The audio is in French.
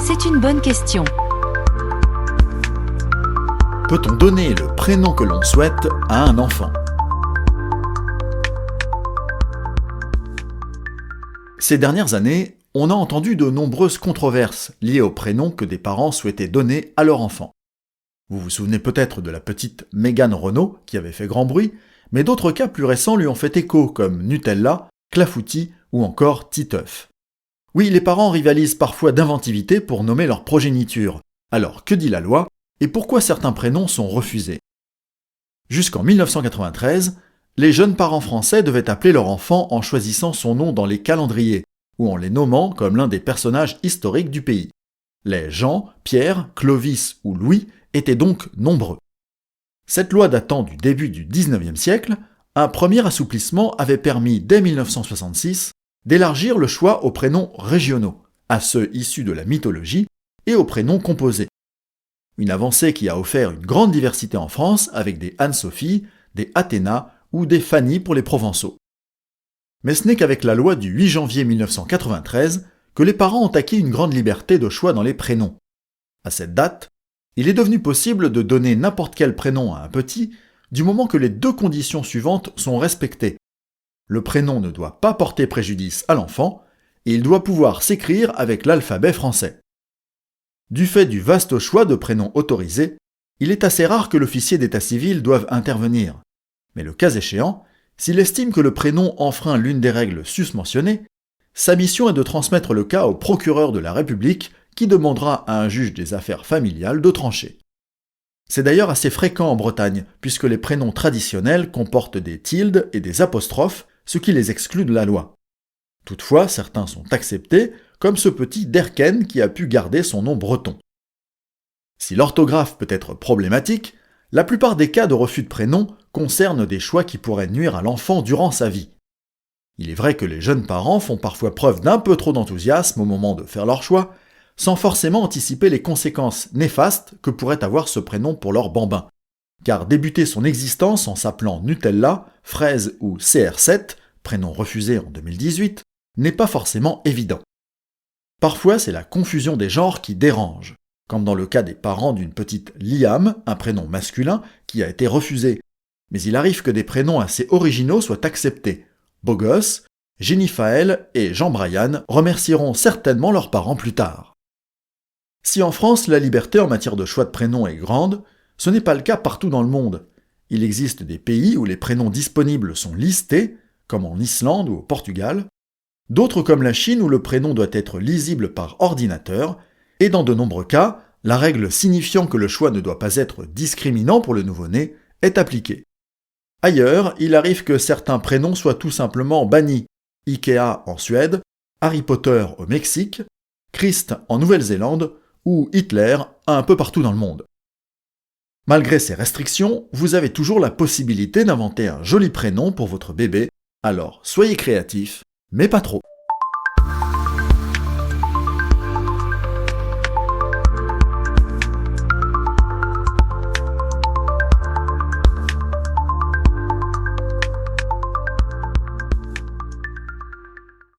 C'est une bonne question. Peut-on donner le prénom que l'on souhaite à un enfant? Ces dernières années, on a entendu de nombreuses controverses liées au prénom que des parents souhaitaient donner à leur enfant. Vous vous souvenez peut-être de la petite Mégane Renaud qui avait fait grand bruit, mais d'autres cas plus récents lui ont fait écho comme Nutella, Clafoutis ou encore Titeuf. Oui, les parents rivalisent parfois d'inventivité pour nommer leur progéniture. Alors que dit la loi et pourquoi certains prénoms sont refusés? Jusqu'en 1993, les jeunes parents français devaient appeler leur enfant en choisissant son nom dans les calendriers ou en les nommant comme l'un des personnages historiques du pays. Les Jean, Pierre, Clovis ou Louis étaient donc nombreux. Cette loi datant du début du XIXe siècle, un premier assouplissement avait permis dès 1966 d'élargir le choix aux prénoms régionaux, à ceux issus de la mythologie et aux prénoms composés. Une avancée qui a offert une grande diversité en France avec des Anne-Sophie, des Athéna ou des Fanny pour les Provençaux. Mais ce n'est qu'avec la loi du 8 janvier 1993 que les parents ont acquis une grande liberté de choix dans les prénoms. À cette date, il est devenu possible de donner n'importe quel prénom à un petit, du moment que les deux conditions suivantes sont respectées. Le prénom ne doit pas porter préjudice à l'enfant, et il doit pouvoir s'écrire avec l'alphabet français. Du fait du vaste choix de prénoms autorisés, il est assez rare que l'officier d'état civil doive intervenir. Mais le cas échéant, s'il estime que le prénom enfreint l'une des règles susmentionnées, sa mission est de transmettre le cas au procureur de la République qui demandera à un juge des affaires familiales de trancher. C'est d'ailleurs assez fréquent en Bretagne, puisque les prénoms traditionnels comportent des tildes et des apostrophes, ce qui les exclut de la loi. Toutefois, certains sont acceptés, comme ce petit Derken qui a pu garder son nom breton. Si l'orthographe peut être problématique, la plupart des cas de refus de prénom concernent des choix qui pourraient nuire à l'enfant durant sa vie. Il est vrai que les jeunes parents font parfois preuve d'un peu trop d'enthousiasme au moment de faire leur choix, sans forcément anticiper les conséquences néfastes que pourrait avoir ce prénom pour leur bambin. Car débuter son existence en s'appelant Nutella, Fraise ou CR7, prénom refusé en 2018, n'est pas forcément évident. Parfois, c'est la confusion des genres qui dérange, comme dans le cas des parents d'une petite Liam, un prénom masculin, qui a été refusé. Mais il arrive que des prénoms assez originaux soient acceptés. Beau gosse, Jennifaël et Jean-Brian remercieront certainement leurs parents plus tard. Si en France, la liberté en matière de choix de prénoms est grande, ce n'est pas le cas partout dans le monde. Il existe des pays où les prénoms disponibles sont listés, comme en Islande ou au Portugal, d'autres comme la Chine où le prénom doit être lisible par ordinateur, et dans de nombreux cas, la règle signifiant que le choix ne doit pas être discriminant pour le nouveau-né est appliquée. Ailleurs, il arrive que certains prénoms soient tout simplement bannis, Ikea en Suède, Harry Potter au Mexique, Christ en Nouvelle-Zélande ou Hitler un peu partout dans le monde. Malgré ces restrictions, vous avez toujours la possibilité d'inventer un joli prénom pour votre bébé, alors soyez créatifs, mais pas trop.